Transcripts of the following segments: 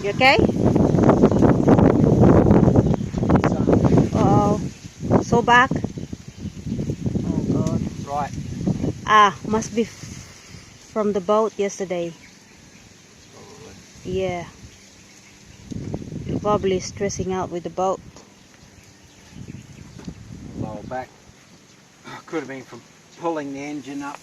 You okay? Uh-oh. So back? Oh God. Right. Must be from the boat yesterday. Yeah. You're probably stressing out with the boat. Lower back. Could have been from pulling the engine up.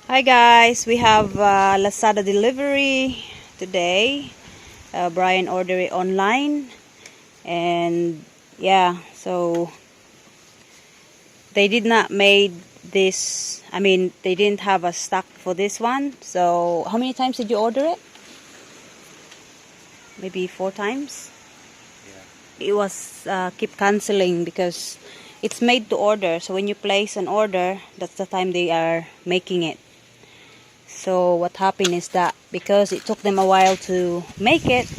Hi guys, we have Lazada delivery today. Brian ordered it online, and yeah, so they did not made this. I mean, they didn't have a stock for this one. So how many times did you order it? Maybe 4 times. Yeah. It was keep canceling because it's made to order. So when you place an order, that's the time they are making it. So what happened is that because it took them a while to make it,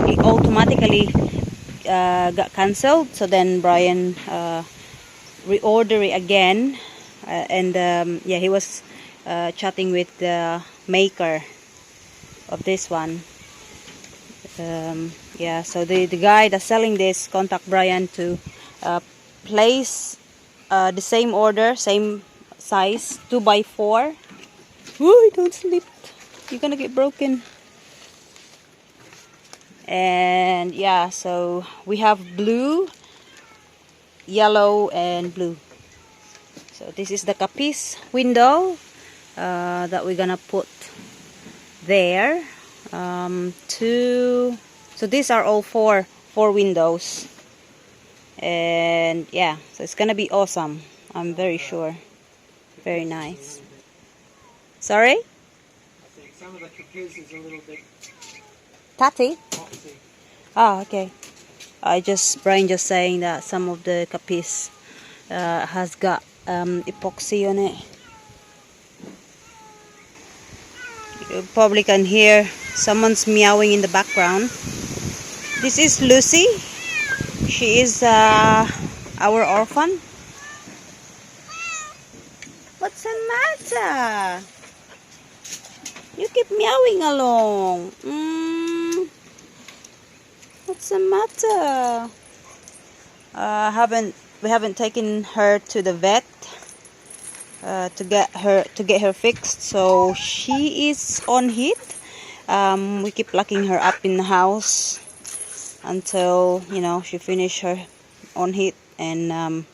it automatically got cancelled. So then Brian reordered it again, and yeah, he was chatting with the maker of this one. Yeah, so the guy that's selling this contact Brian to place the same order, same size, 2x4. Ooh, don't slip. You're gonna get broken. And yeah, so we have blue, yellow, and blue. So this is the Capiz window that we're gonna put there. So these are all four windows. And yeah, so it's gonna be awesome. I'm very sure. Very nice. Sorry? I think some of the Capiz is a little bit Tatty? toxic. Oh, okay. Brian just saying that some of the Capiz has got epoxy on it. You probably can hear someone's meowing in the background. This is Lucy. She is our orphan. What's the matter? You keep meowing along. What's the matter? We haven't taken her to the vet to get her fixed. So she is on heat. We keep locking her up in the house until she finish her on heat, and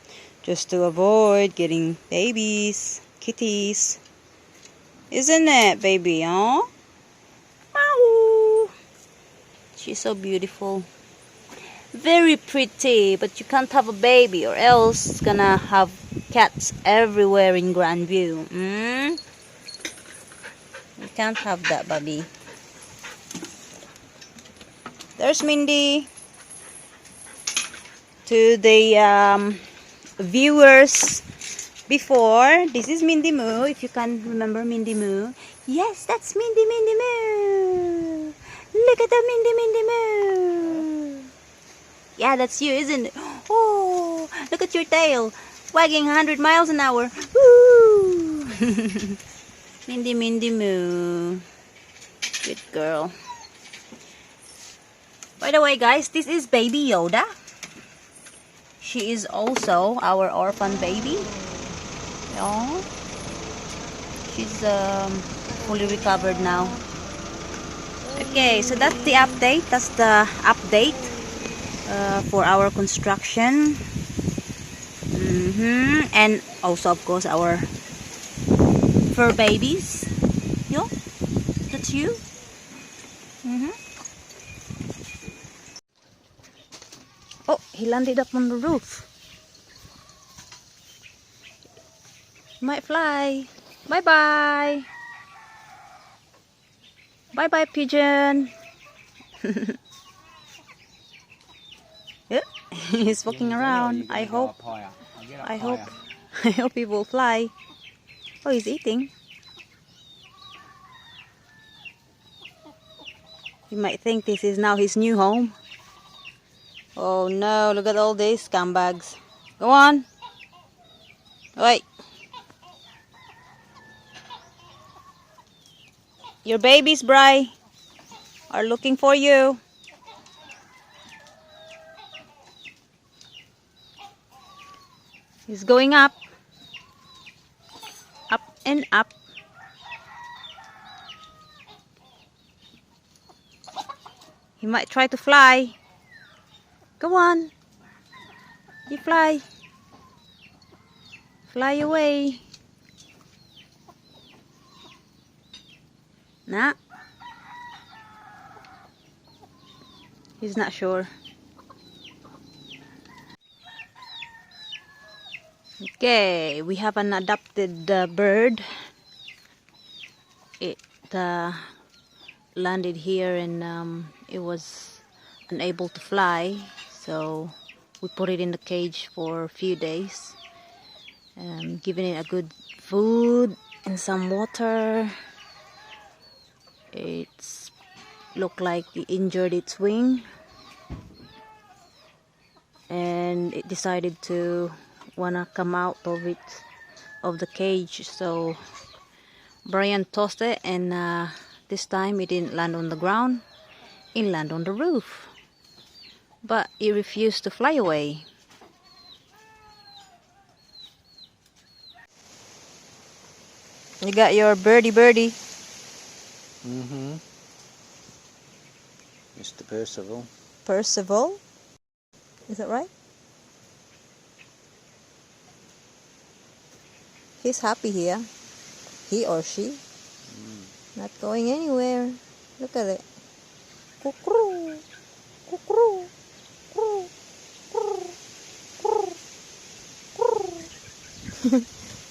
just to avoid getting babies, kitties. Isn't it, baby? Huh? Meow. She's so beautiful. Very pretty, but you can't have a baby or else it's gonna have cats everywhere in Grandview. You can't have that, baby. There's Mindy. To the viewers before, this is Mindy Moo, if you can remember Mindy Moo. Yes, that's Mindy Moo. Look at the Mindy Moo. Yeah, that's you, isn't it? Oh, look at your tail, wagging 100 miles an hour. Woo! Mindy Moo. Good girl. By the way, guys, this is Baby Yoda. She is also our orphan baby. Oh, she's fully recovered now. Okay, so that's the update. That's the update for our construction. And also, of course, our fur babies. Yo, that's you. Oh, he landed up on the roof. Might fly. Bye-bye. Bye-bye, pigeon. Yeah, he's walking around. I hope he will fly. Oh, he's eating. You might think this is now his new home. Oh no, look at all these scumbags. Go on. Wait. Your babies, Bri, are looking for you. He's going up. Up and up. He might try to fly. Go on. You fly. Fly away. Nah. He's not sure. Okay, we have an adopted bird. It landed here and it was unable to fly, so we put it in the cage for a few days, giving it a good food and some water. It's looked like it injured its wing and it decided to wanna come out of the cage, so Brian tossed it, and this time it didn't land on the ground, it landed on the roof, but it refused to fly away. You got your birdie. Mr. Percival. Percival? Is that right? He's happy here. He or she. Not going anywhere. Look at it. Cuckoo. Cuckoo.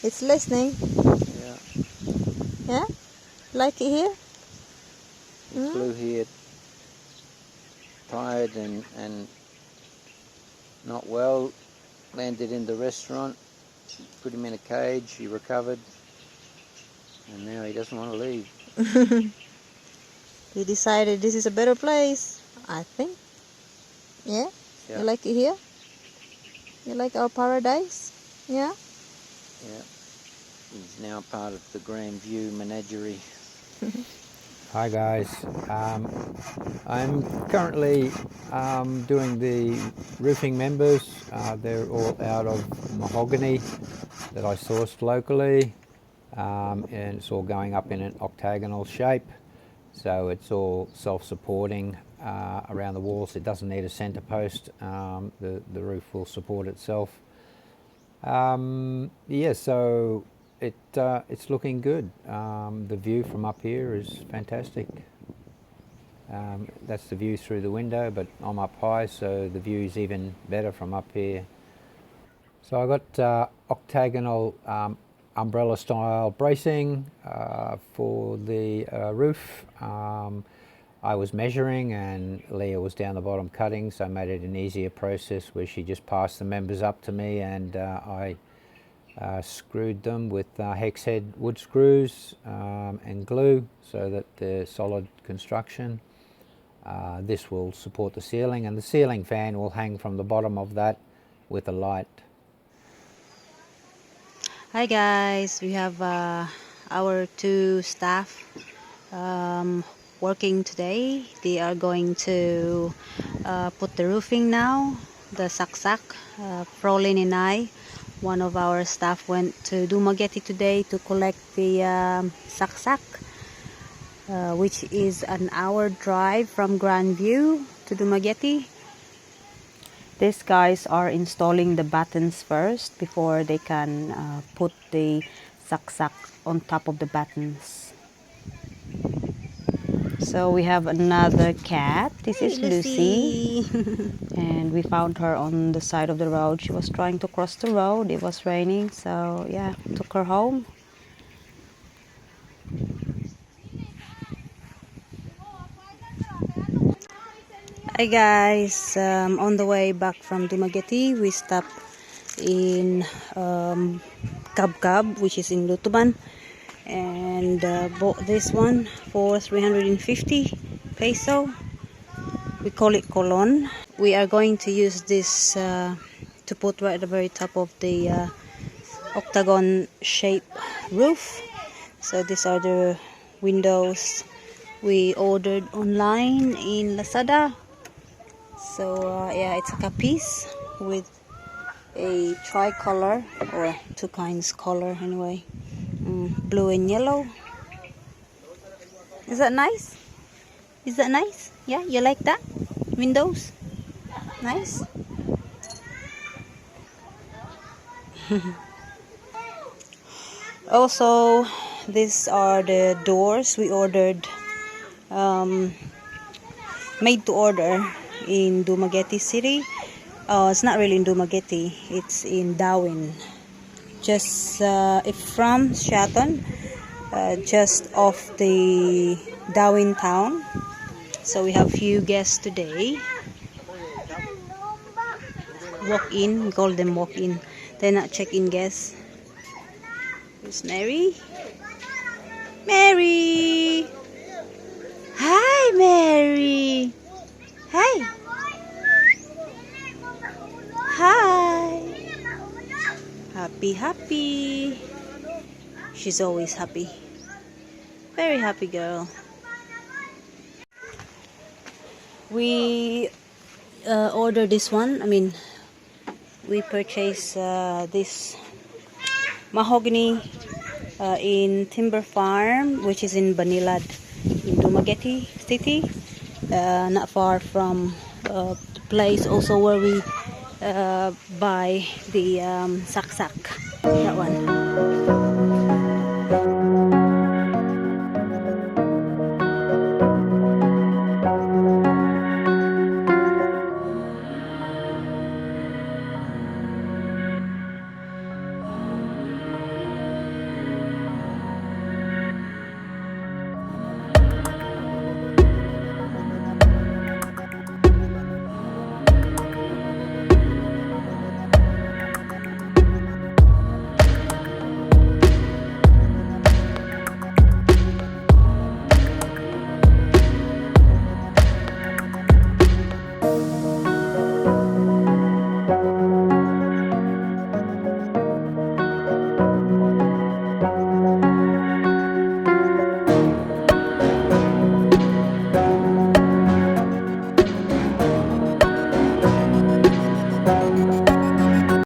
It's listening. Yeah. Yeah? Like it here? He flew here tired and not well. Landed in the restaurant. Put him in a cage. He recovered. And now he doesn't want to leave. He decided this is a better place, I think. Yeah? Yeah. You like it here? You like our paradise? Yeah? Yeah. He's now part of the Grandview menagerie. Hi guys. I'm currently doing the roofing members. They're all out of mahogany that I sourced locally. And it's all going up in an octagonal shape, so it's all self-supporting around the walls. It doesn't need a center post. The roof will support itself. Yeah, so it's looking good. The view from up here is fantastic. That's the view through the window, but I'm up high, so the view is even better from up here. So I got octagonal umbrella style bracing for the roof. I was measuring and Leah was down the bottom cutting, so I made it an easier process where she just passed the members up to me, and I screwed them with hex head wood screws and glue so that they're solid construction. This will support the ceiling, and the ceiling fan will hang from the bottom of that with a light. Hi guys, we have our two staff working today. They are going to put the roofing now, the saksak. Frolin and I, one of our staff, went to Dumaguete today to collect the saksak, which is an hour drive from Grandview to Dumaguete. These guys are installing the battens first before they can put the saksak on top of the battens. So we have another cat. This is Lucy. And we found her on the side of the road. She was trying to cross the road. It was raining, so yeah, took her home. Hi guys, on the way back from Dumaguete, we stopped in Capiz, which is in Lutuban, and bought this one for 350 peso. We call it colon. We are going to use this to put right at the very top of the octagon shape roof. So these are the windows we ordered online in Lazada. So yeah, it's a Capiz with a tricolor, or two kinds color anyway, blue and yellow. Is that nice? Is that nice? Yeah, you like that? Windows? Nice? Also, these are the doors we ordered, made to order in Dumaguete City. It's not really in Dumaguete, it's in Darwin, just if from Shatton, just off the Darwin town. So we have few guests today. Walk in, we call them walk in. They're not check-in guests. Here's Mary. Mary! Hi, Mary! Hi! Hi! Happy, happy. She's always happy. Very happy girl. We ordered this one. We purchased this mahogany in Timber Farm, which is in Banilad, in Dumaguete City, not far from the place also where we buy the saksak, that one.